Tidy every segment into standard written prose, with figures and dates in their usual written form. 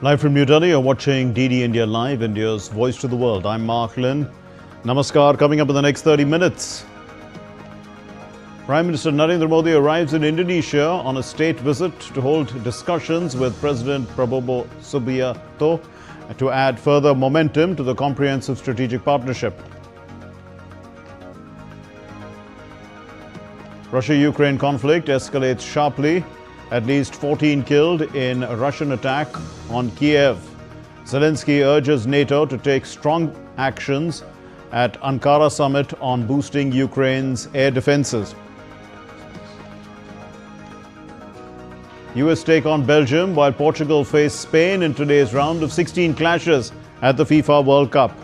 Live from New Delhi, you're watching DD India Live, India's voice to the world. I'm Mark Lynn. Namaskar. Coming up in the next 30 minutes. Prime Minister Narendra Modi arrives in Indonesia on a state visit to hold discussions with President Prabowo Subianto to add further momentum to the comprehensive strategic partnership. Russia-Ukraine conflict escalates sharply. At least 14 killed in a Russian attack on Kyiv. Zelenskyy urges NATO to take strong actions at Ankara summit on boosting Ukraine's air defenses. US take on Belgium while Portugal face Spain in today's round of 16 clashes at the FIFA World Cup.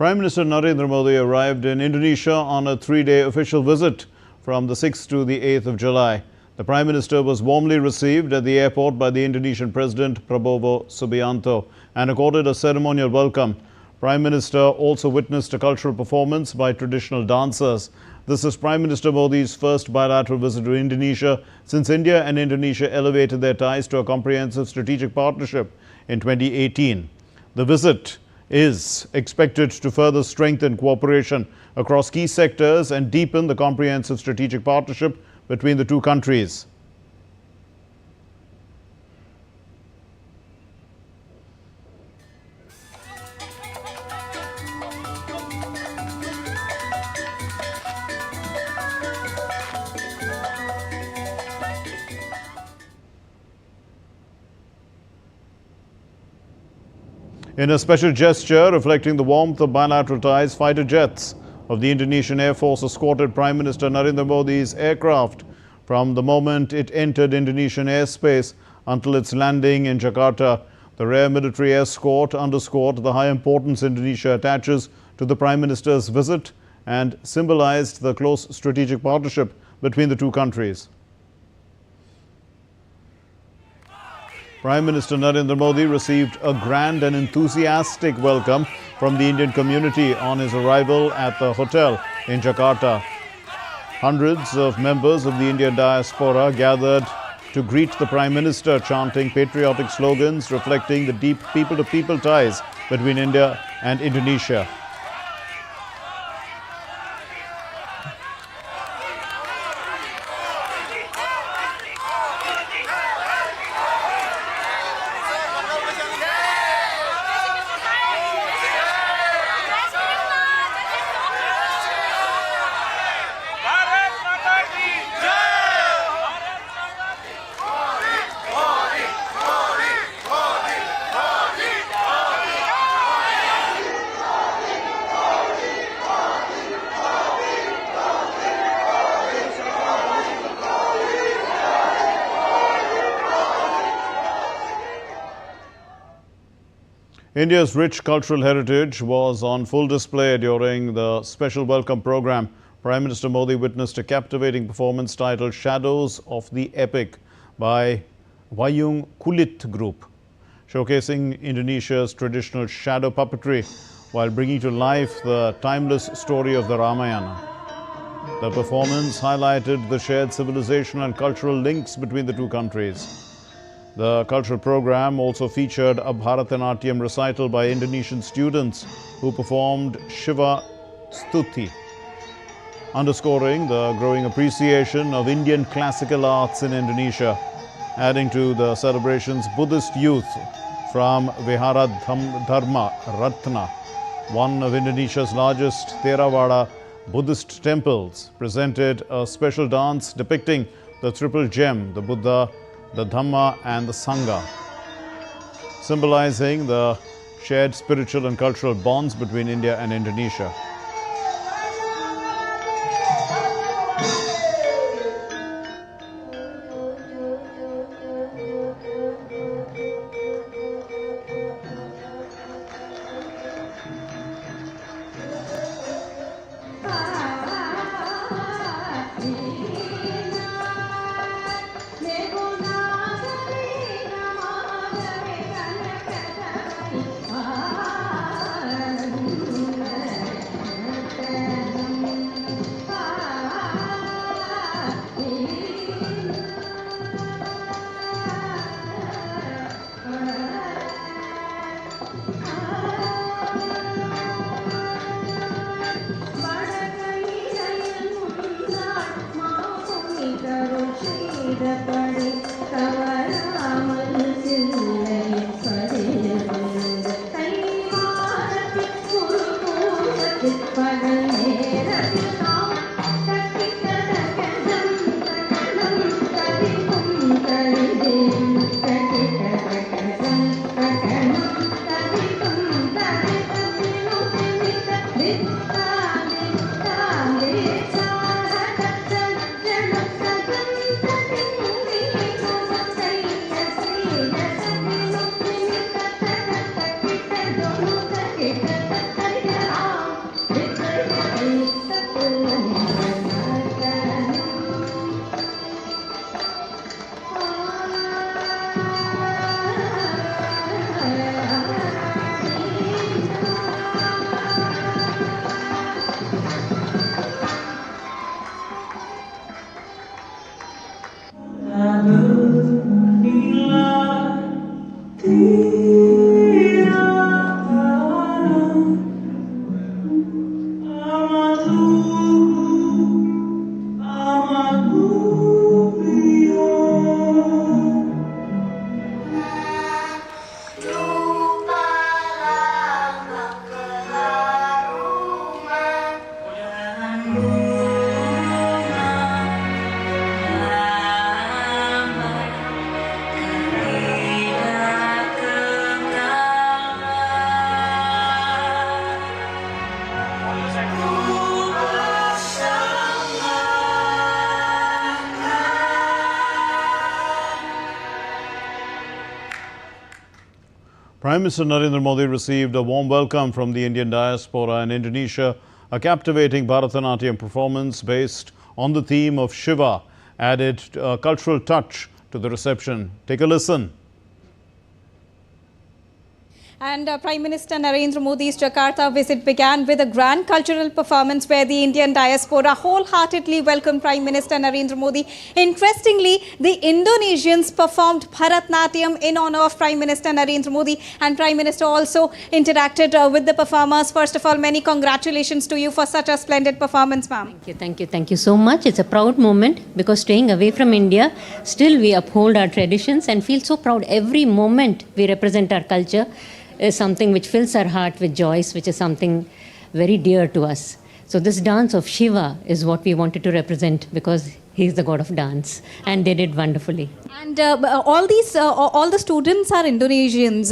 Prime Minister Narendra Modi arrived in Indonesia on a three-day official visit from the 6th to the 8th of July. The Prime Minister was warmly received at the airport by the Indonesian President Prabowo Subianto and accorded a ceremonial welcome. Prime Minister also witnessed a cultural performance by traditional dancers. This is Prime Minister Modi's first bilateral visit to Indonesia since India and Indonesia elevated their ties to a comprehensive strategic partnership in 2018. The visit is expected to further strengthen cooperation across key sectors and deepen the comprehensive strategic partnership between the two countries. In a special gesture reflecting the warmth of bilateral ties, fighter jets of the Indonesian Air Force escorted Prime Minister Narendra Modi's aircraft from the moment it entered Indonesian airspace until its landing in Jakarta. The rare military escort underscored the high importance Indonesia attaches to the Prime Minister's visit and symbolized the close strategic partnership between the two countries. Prime Minister Narendra Modi received a grand and enthusiastic welcome from the Indian community on his arrival at the hotel in Jakarta. Hundreds of members of the Indian diaspora gathered to greet the Prime Minister, chanting patriotic slogans reflecting the deep people-to-people ties between India and Indonesia. India's rich cultural heritage was on full display during the special welcome program. Prime Minister Modi witnessed a captivating performance titled Shadows of the Epic by Wayang Kulit Group, showcasing Indonesia's traditional shadow puppetry while bringing to life the timeless story of the Ramayana. The performance highlighted the shared civilization and cultural links between the two countries. The cultural program also featured a Bharatanatyam recital by Indonesian students who performed Shiva Stuti, underscoring the growing appreciation of Indian classical arts in Indonesia. Adding to the celebrations, Buddhist youth from Vihara Dharma Ratna, one of Indonesia's largest Theravada Buddhist temples, presented a special dance depicting the triple gem, the Buddha, the Dhamma and the Sangha, symbolizing the shared spiritual and cultural bonds between India and Indonesia. Prime Minister Narendra Modi received a warm welcome from the Indian diaspora in Indonesia. A captivating Bharatanatyam performance based on the theme of Shiva added a cultural touch to the reception. Take a listen. And Prime Minister Narendra Modi's Jakarta visit began with a grand cultural performance where the Indian diaspora wholeheartedly welcomed Prime Minister Narendra Modi. Interestingly, the Indonesians performed Bharatanatyam in honor of Prime Minister Narendra Modi, and Prime Minister also interacted with the performers. First of all, many congratulations to you for such a splendid performance, ma'am. Thank you so much. It's a proud moment because staying away from India, still we uphold our traditions and feel so proud every moment we represent our culture. Is something which fills our heart with joy, which is something very dear to us. So this dance of Shiva is what we wanted to represent because he is the god of dance, and they did wonderfully. And all the students are Indonesians.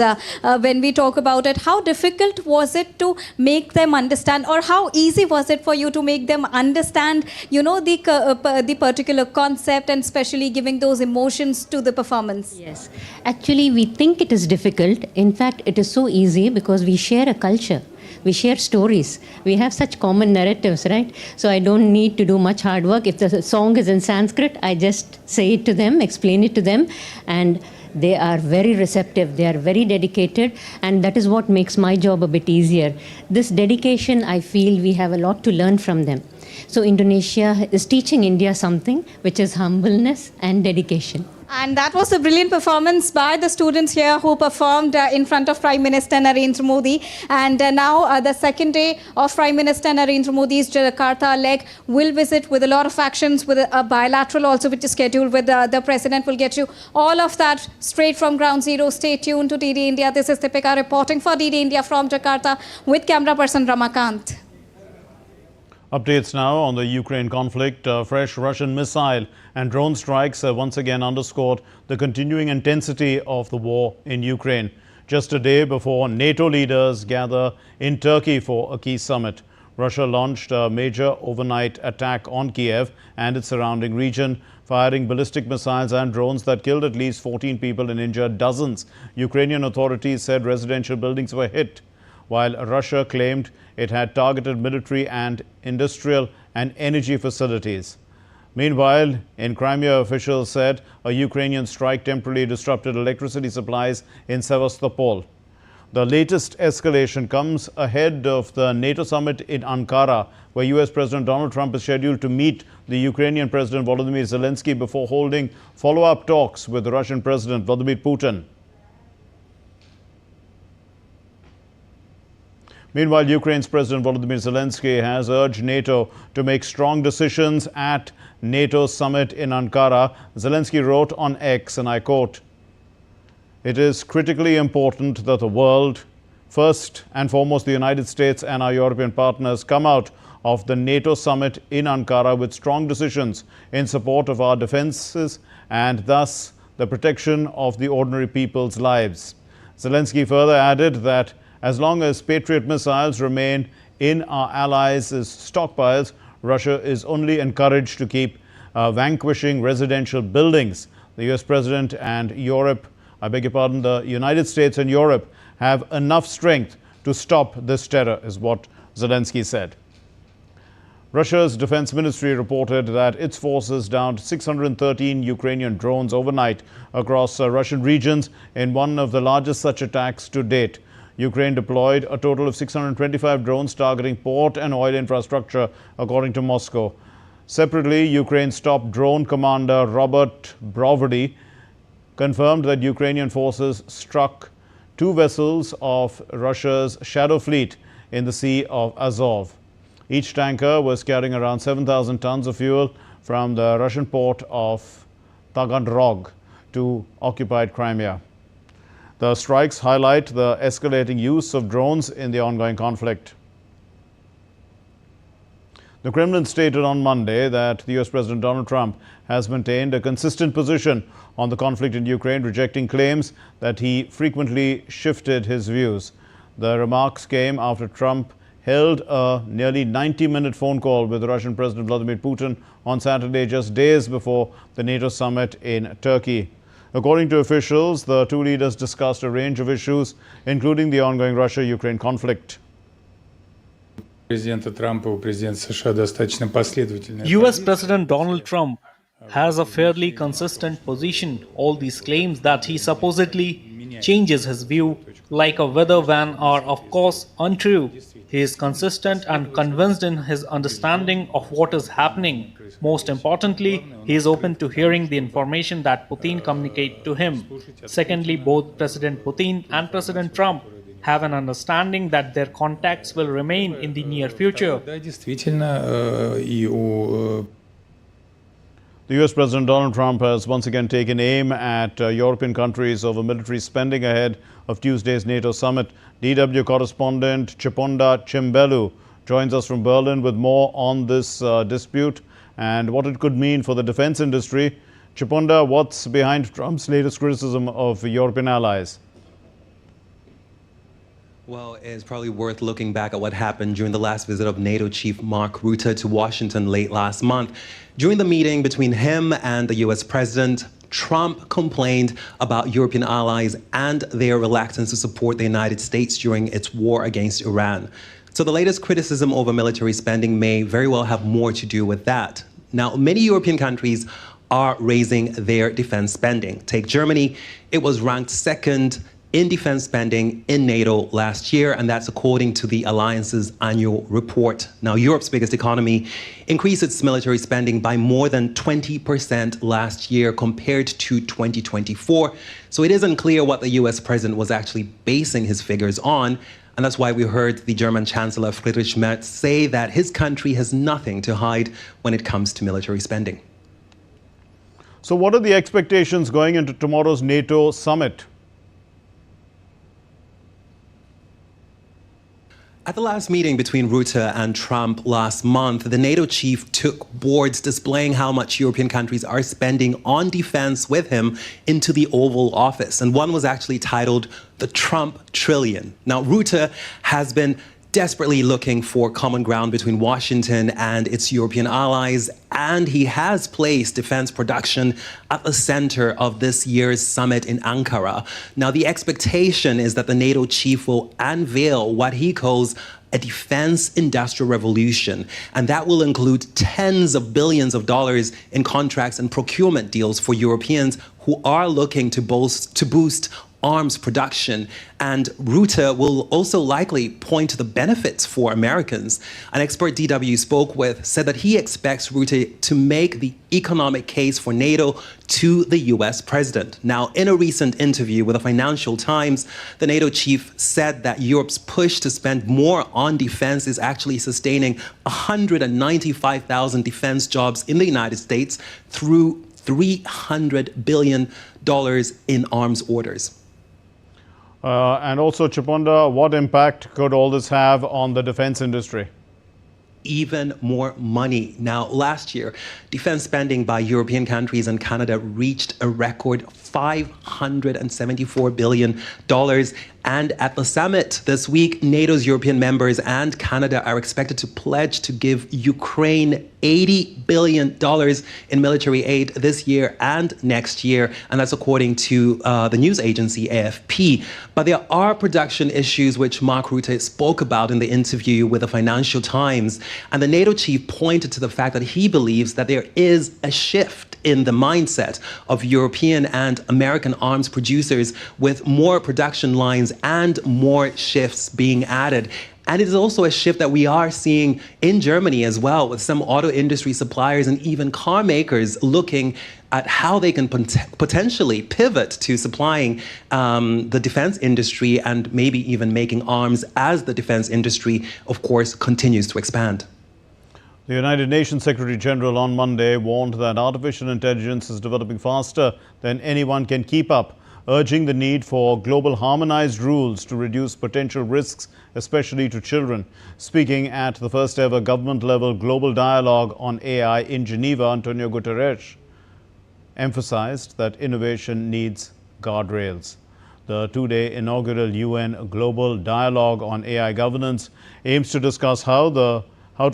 When we talk about it, how difficult was it to make them understand, or how easy was it for you to make them understand, you know, the particular concept, and especially giving those emotions to the performance? Yes, actually we think it is difficult. In fact, it is so easy because we share a culture. We share stories. We have such common narratives, right? So I don't need to do much hard work. If the song is in Sanskrit, I just say it to them, explain it to them, and they are very receptive. They are very dedicated, and that is what makes my job a bit easier. This dedication, I feel we have a lot to learn from them. So Indonesia is teaching India something, which is humbleness and dedication. And that was a brilliant performance by the students here who performed in front of Prime Minister Narendra Modi. And now the second day of Prime Minister Narendra Modi's Jakarta leg will visit with a lot of actions, with a bilateral also which is scheduled with the President. Will get you all of that straight from Ground Zero. Stay tuned to DD India. This is Deepika reporting for DD India from Jakarta with camera person Ramakant. Updates now on the Ukraine conflict. Fresh Russian missile and drone strikes have once again underscored the continuing intensity of the war in Ukraine. Just a day before NATO leaders gather in Turkey for a key summit, Russia launched a major overnight attack on Kyiv and its surrounding region, firing ballistic missiles and drones that killed at least 14 people and injured dozens. Ukrainian authorities said residential buildings were hit, while Russia claimed it had targeted military and industrial and energy facilities. Meanwhile, in Crimea, officials said a Ukrainian strike temporarily disrupted electricity supplies in Sevastopol. The latest escalation comes ahead of the NATO summit in Ankara, where US President Donald Trump is scheduled to meet the Ukrainian President Volodymyr Zelenskyy before holding follow-up talks with the Russian President Vladimir Putin. Meanwhile, Ukraine's President Volodymyr Zelenskyy has urged NATO to make strong decisions at NATO's summit in Ankara. Zelenskyy wrote on X, and I quote, "It is critically important that the world, first and foremost the United States and our European partners, come out of the NATO summit in Ankara with strong decisions in support of our defenses and thus the protection of the ordinary people's lives." Zelenskyy further added that as long as Patriot missiles remain in our allies' stockpiles, Russia is only encouraged to keep vanquishing residential buildings. The US President and the United States and Europe have enough strength to stop this terror, is what Zelenskyy said. Russia's defense ministry reported that its forces downed 613 Ukrainian drones overnight across Russian regions in one of the largest such attacks to date. Ukraine deployed a total of 625 drones targeting port and oil infrastructure, according to Moscow. Separately, Ukraine's top drone commander Robert Brovody confirmed that Ukrainian forces struck 2 vessels of Russia's Shadow Fleet in the Sea of Azov. Each tanker was carrying around 7,000 tons of fuel from the Russian port of Taganrog to occupied Crimea. The strikes highlight the escalating use of drones in the ongoing conflict. The Kremlin stated on Monday that the US President Donald Trump has maintained a consistent position on the conflict in Ukraine, rejecting claims that he frequently shifted his views. The remarks came after Trump held a nearly 90-minute phone call with Russian President Vladimir Putin on Saturday, just days before the NATO summit in Turkey. According to officials, the two leaders discussed a range of issues, including the ongoing Russia-Ukraine conflict. US President Donald Trump has a fairly consistent position. All these claims that he supposedly changes his view like a weather van are of course untrue. He is consistent and convinced in his understanding of what is happening. Most importantly, he is open to hearing the information that Putin communicates to him. Secondly, both President Putin and President Trump have an understanding that their contacts will remain in the near future. The US President Donald Trump has once again taken aim at European countries over military spending ahead of Tuesday's NATO summit. DW correspondent Chiponda Chimbelu joins us from Berlin with more on this dispute and what it could mean for the defense industry. Chiponda, what's behind Trump's latest criticism of European allies? Well, it's probably worth looking back at what happened during the last visit of NATO chief Mark Rutte to Washington late last month. During the meeting between him and the US president, Trump complained about European allies and their reluctance to support the United States during its war against Iran. So the latest criticism over military spending may very well have more to do with that. Now, many European countries are raising their defense spending. Take Germany, it was ranked second in defense spending in NATO last year, and that's according to the alliance's annual report. Now, Europe's biggest economy increased its military spending by more than 20% last year compared to 2024. So it is unclear what the US president was actually basing his figures on. And that's why we heard the German Chancellor Friedrich Merz say that his country has nothing to hide when it comes to military spending. So what are the expectations going into tomorrow's NATO summit? At the last meeting between Rutte and Trump last month, the NATO chief took boards displaying how much European countries are spending on defense with him into the Oval Office. And one was actually titled the Trump Trillion. Now, Rutte has been desperately looking for common ground between Washington and its European allies, and he has placed defense production at the center of this year's summit in Ankara. Now, the expectation is that the NATO chief will unveil what he calls a defense industrial revolution, and that will include tens of billions of dollars in contracts and procurement deals for Europeans who are looking to boost arms production. And Rutte will also likely point to the benefits for Americans. An expert DW spoke with said that he expects Rutte to make the economic case for NATO to the US president. Now, in a recent interview with the Financial Times, the NATO chief said that Europe's push to spend more on defense is actually sustaining 195,000 defense jobs in the United States through $300 billion in arms orders. And also, Chiponda, what impact could all this have on the defense industry? Even more money. Now, last year, defense spending by European countries and Canada reached a record $574 billion. And at the summit this week, NATO's European members and Canada are expected to pledge to give Ukraine $80 billion in military aid this year and next year. And that's according to the news agency AFP. But there are production issues which Mark Rutte spoke about in the interview with the Financial Times. And the NATO chief pointed to the fact that he believes that there is a shift in the mindset of European and American arms producers, with more production lines and more shifts being added. And it is also a shift that we are seeing in Germany as well, with some auto industry suppliers and even car makers looking at how they can potentially pivot to supplying the defense industry and maybe even making arms as the defense industry, of course, continues to expand. The United Nations Secretary General on Monday warned that artificial intelligence is developing faster than anyone can keep up, urging the need for global harmonized rules to reduce potential risks, especially to children. Speaking at the first ever government-level global dialogue on AI in Geneva, Antonio Guterres emphasized that innovation needs guardrails. The two-day inaugural UN Global Dialogue on AI Governance aims to discuss how to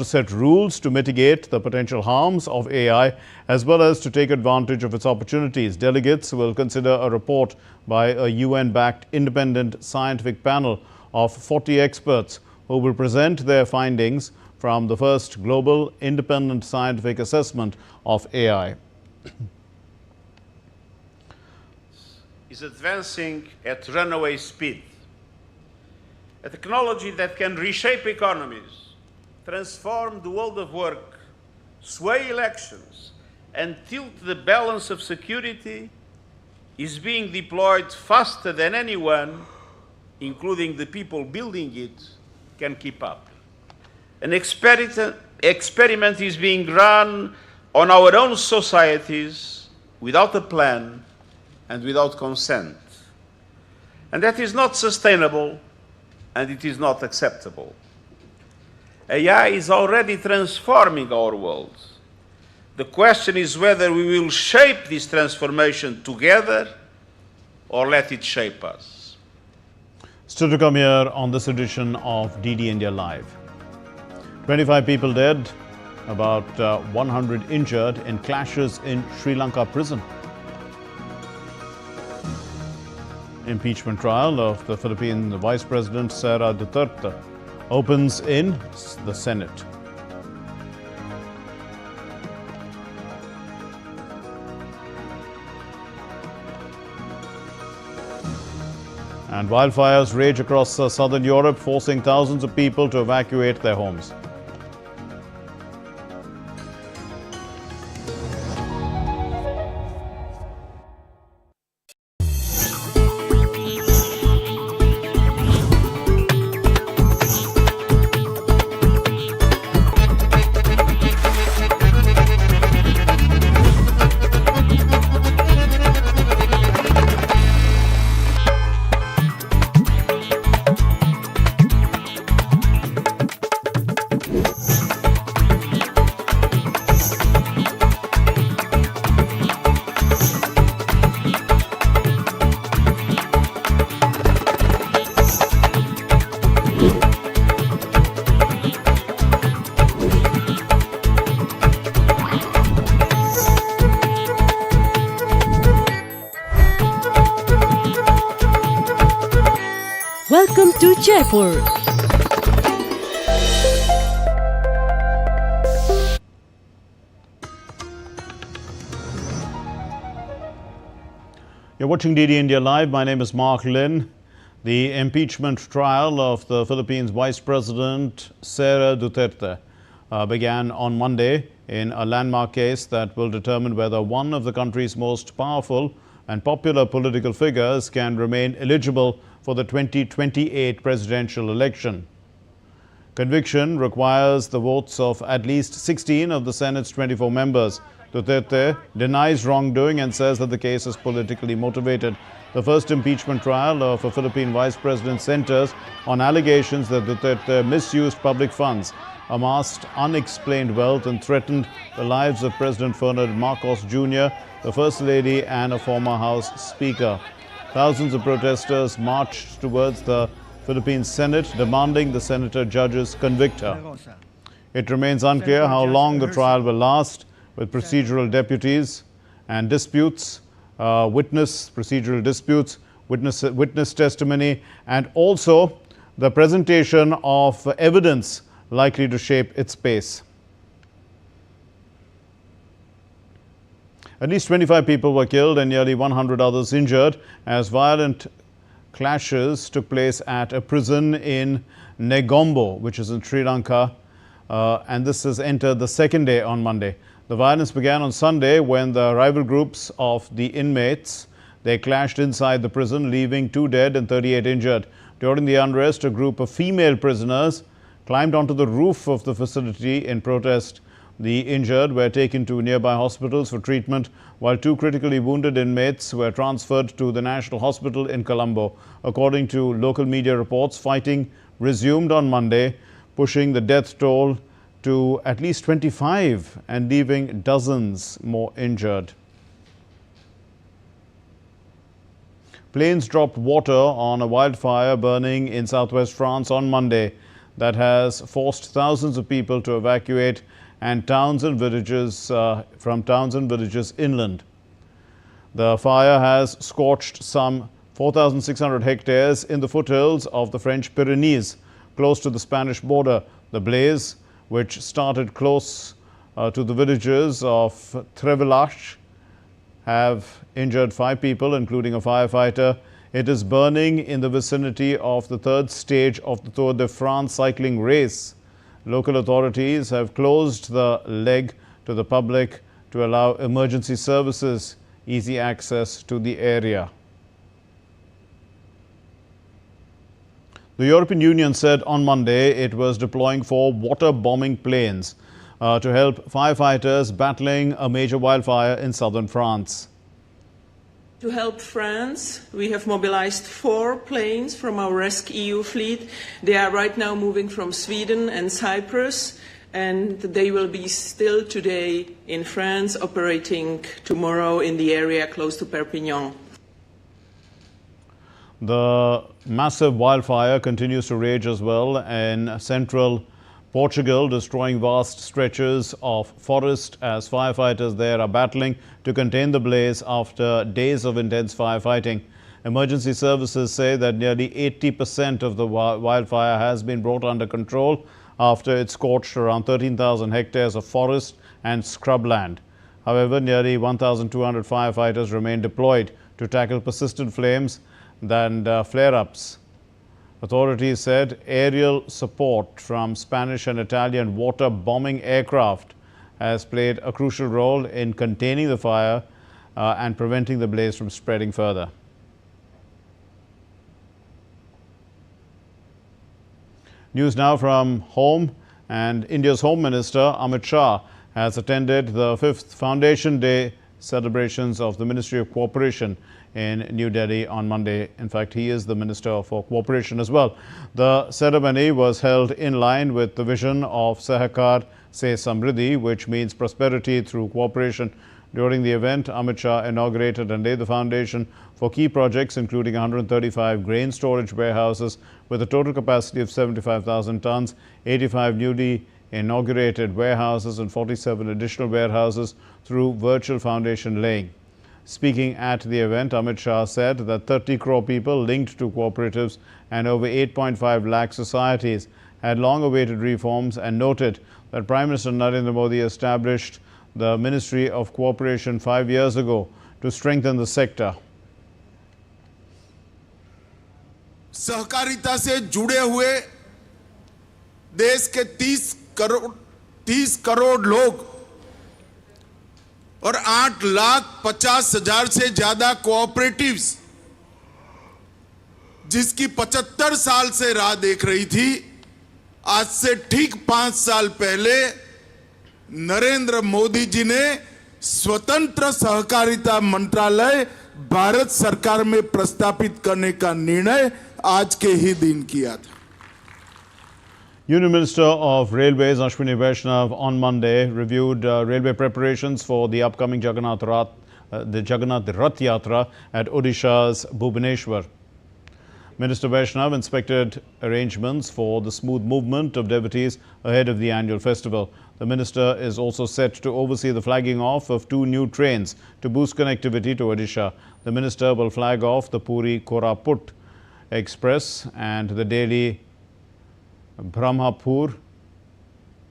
set rules to mitigate the potential harms of AI, as well as to take advantage of its opportunities. Delegates will consider a report by a UN-backed independent scientific panel of 40 experts who will present their findings from the first global independent scientific assessment of AI. Is advancing at runaway speed. A technology that can reshape economies, transform the world of work, sway elections, and tilt the balance of security is being deployed faster than anyone, including the people building it, can keep up. An experiment is being run on our own societies without a plan and without consent. And that is not sustainable, and it is not acceptable. AI is already transforming our world. The question is whether we will shape this transformation together or let it shape us. Still to come here on this edition of DD India Live. 25 people dead, about 100 injured in clashes in Sri Lanka prison. Impeachment trial of the Philippine Vice President Sara Duterte opens in the Senate. And wildfires rage across southern Europe, forcing thousands of people to evacuate their homes. Welcome to Jaipur. You're watching DD India Live. My name is Mark Lin. The impeachment trial of the Philippines Vice President Sara Duterte began on Monday in a landmark case that will determine whether one of the country's most powerful and popular political figures can remain eligible for the 2028 presidential election. Conviction requires the votes of at least 16 of the Senate's 24 members. Duterte denies wrongdoing and says that the case is politically motivated. The first impeachment trial of a Philippine vice president centers on allegations that Duterte misused public funds, amassed unexplained wealth and threatened the lives of President Ferdinand Marcos Jr., the First Lady and a former House Speaker. Thousands of protesters marched towards the Philippine Senate demanding the senator judges convict her. It remains unclear how long the trial will last, with procedural deputies and disputes, procedural disputes, witness testimony, and also the presentation of evidence likely to shape its pace. At least 25 people were killed and nearly 100 others injured as violent clashes took place at a prison in Negombo, which is in Sri Lanka, and this has entered the second day on Monday. The violence began on Sunday when the rival groups of the inmates, they clashed inside the prison, leaving 2 dead and 38 injured. During the unrest, a group of female prisoners climbed onto the roof of the facility in protest. The injured were taken to nearby hospitals for treatment, while 2 critically wounded inmates were transferred to the National Hospital in Colombo. According to local media reports, fighting resumed on Monday, pushing the death toll to at least 25 and leaving dozens more injured. Planes dropped water on a wildfire burning in southwest France on Monday that has forced thousands of people to evacuate and towns and villages inland. The fire has scorched some 4,600 hectares in the foothills of the French Pyrenees, close to the Spanish border. The blaze, which started close to the villages of Trevillache, have injured 5 people, including a firefighter. It is burning in the vicinity of the 3rd stage of the Tour de France cycling race. Local authorities have closed the leg to the public to allow emergency services easy access to the area. The European Union said on Monday it was deploying 4 water-bombing planes to help firefighters battling a major wildfire in southern France. To help France, we have mobilized 4 planes from our rescEU fleet. They are right now moving from Sweden and Cyprus, and they will be still today in France, operating tomorrow in the area close to Perpignan. The massive wildfire continues to rage as well in central Portugal, destroying vast stretches of forest as firefighters there are battling to contain the blaze after days of intense firefighting. Emergency services say that nearly 80% of the wildfire has been brought under control after it scorched around 13,000 hectares of forest and scrubland. However, nearly 1,200 firefighters remain deployed to tackle persistent flames and flare-ups. Authorities said aerial support from Spanish and Italian water-bombing aircraft has played a crucial role in containing the fire and preventing the blaze from spreading further. News now from home, and India's Home Minister Amit Shah has attended the 5th Foundation Day celebrations of the Ministry of Cooperation in New Delhi on Monday. In fact, he is the Minister for Cooperation as well. The ceremony was held in line with the vision of Sahakar Se Samriddhi, which means prosperity through cooperation. During the event, Amit Shah inaugurated and laid the foundation for key projects, including 135 grain storage warehouses with a total capacity of 75,000 tons, 85 newly inaugurated warehouses and 47 additional warehouses through virtual foundation laying. Speaking at the event, Amit Shah said that 30 crore people linked to cooperatives and over 8.5 lakh societies had long awaited reforms, and noted that Prime Minister Narendra Modi established the Ministry of Cooperation 5 years ago to strengthen the sector. सहकारिता से जुड़े हुए देश के 30 करोड़ लोग और 8,50,000 से ज्यादा कोऑपरेटिव्स, जिसकी 75 साल से राह देख रही थी, आज से ठीक 5 साल पहले नरेंद्र मोदी जी ने स्वतंत्र सहकारिता मंत्रालय भारत सरकार में प्रस्तापित करने का निर्णय आज के ही दिन किया था। Union Minister of Railways Ashwini Vaishnav on Monday reviewed railway preparations for the upcoming Jagannath Rath Yatra at Odisha's Bhubaneswar. Minister Vaishnav inspected arrangements for the smooth movement of devotees ahead of the annual festival. The minister is also set to oversee the flagging off of 2 new trains to boost connectivity to Odisha. The minister will flag off the Puri-Koraput Express and the daily Brahmapur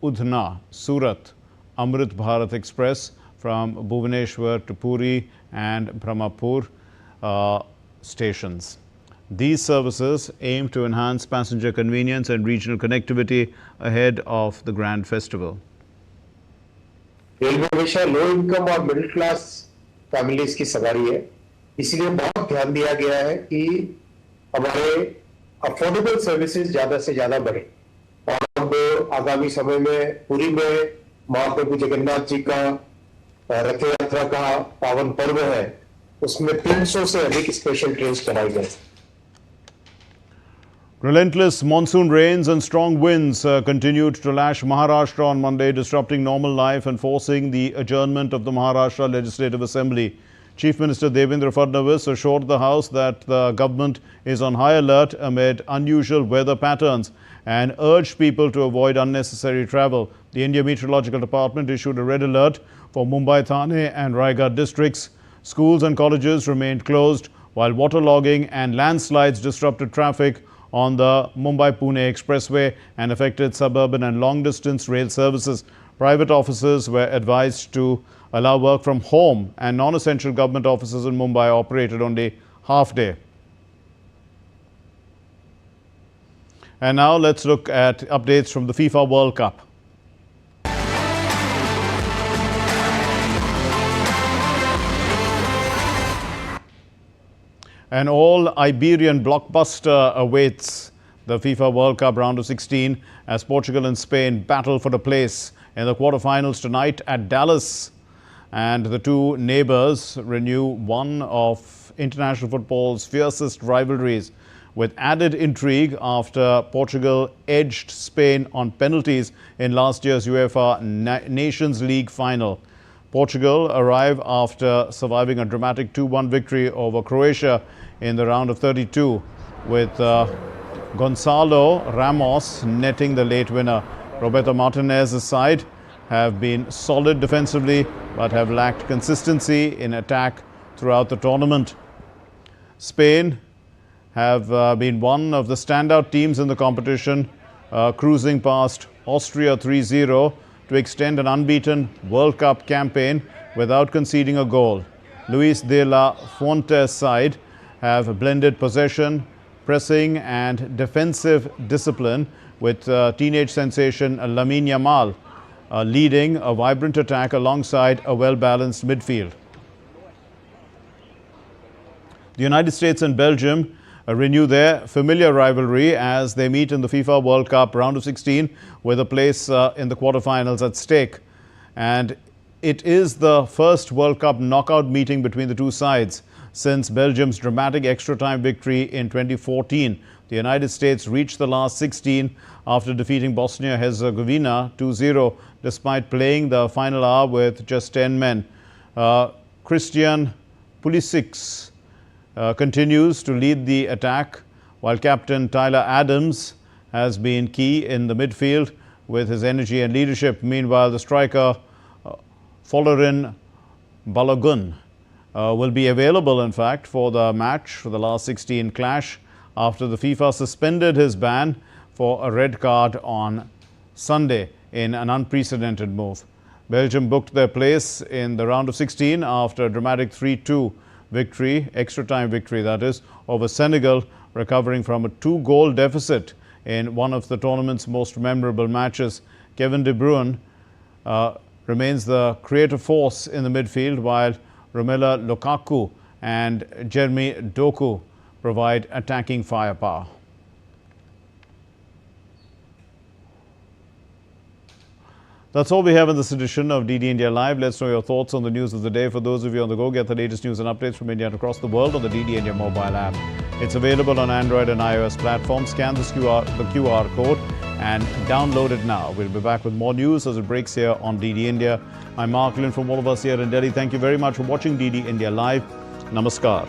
Udhna Surat Amrit Bharat Express from Bhubaneswar to Puri and Brahmapur stations. These services aim to enhance passenger convenience and regional connectivity ahead of the grand festival. Railway हमेशा low income और middle class families की सवारी है, इसलिए बहुत ध्यान दिया गया है कि हमारे अफोर्डेबल सर्विसेज ज्यादा से ज्यादा बढ़े। और आगामी समय में पुरी में महाप्रभु जगन्नाथ जी का रथ यात्रा का पावन पर्व है, उसमें 300 से अधिक स्पेशल ट्रेन चलाई गई। Relentless monsoon rains and strong winds continued to lash Maharashtra on Monday, disrupting normal life and forcing the adjournment of the Maharashtra Legislative Assembly. Chief Minister Devendra Fadnavis assured the House that the government is on high alert amid unusual weather patterns and urged people to avoid unnecessary travel. The India Meteorological Department issued a red alert for Mumbai, Thane and Raigad districts. Schools and colleges remained closed, while waterlogging and landslides disrupted traffic on the Mumbai-Pune Expressway and affected suburban and long-distance rail services. Private offices were advised to allow work from home, and non-essential government offices in Mumbai operated only half-day. And now let's look at updates from the FIFA World Cup. An all-Iberian blockbuster awaits the FIFA World Cup round of 16 as Portugal and Spain battle for a place in the quarterfinals tonight at Dallas. And the two neighbours renew one of international football's fiercest rivalries, with added intrigue after Portugal edged Spain on penalties in last year's UEFA Nations League final. Portugal arrive after surviving a dramatic 2-1 victory over Croatia in the round of 32, with Gonzalo Ramos netting the late winner. Roberto Martinez's side have been solid defensively but have lacked consistency in attack throughout the tournament. Spain have been one of the standout teams in the competition, cruising past Austria 3-0 to extend an unbeaten World Cup campaign without conceding a goal. Luis de la Fuente's side have blended possession, pressing and defensive discipline, with teenage sensation Lamine Yamal leading a vibrant attack alongside a well-balanced midfield. The United States and Belgium renew their familiar rivalry as they meet in the FIFA World Cup round of 16 with a place in the quarterfinals at stake. And it is the first World Cup knockout meeting between the two sides since Belgium's dramatic extra-time victory in 2014. The United States reached the last 16 after defeating Bosnia-Herzegovina 2-0 despite playing the final hour with just 10 men. Christian Pulisic continues to lead the attack, while captain Tyler Adams has been key in the midfield with his energy and leadership. Meanwhile, the striker Folarin Balogun will be available, in fact, for the match for the last 16 clash after the FIFA suspended his ban for a red card on Sunday in an unprecedented move. Belgium booked their place in the round of 16 after a dramatic 3-2 victory, extra time victory that is, over Senegal recovering from a 2-goal deficit in one of the tournament's most memorable matches. Kevin De Bruyne remains the creative force in the midfield, while Romelu Lukaku and Jeremy Doku provide attacking firepower. That's all we have in this edition of DD India Live. Let's know your thoughts on the news of the day. For those of you on the go, get the latest news and updates from India and across the world on the DD India mobile app. It's available on Android and iOS platforms. Scan the QR code and download it now. We'll be back with more news as it breaks here on DD India. I'm Mark Lynn from all of us here in Delhi. Thank you very much for watching DD India Live. Namaskar.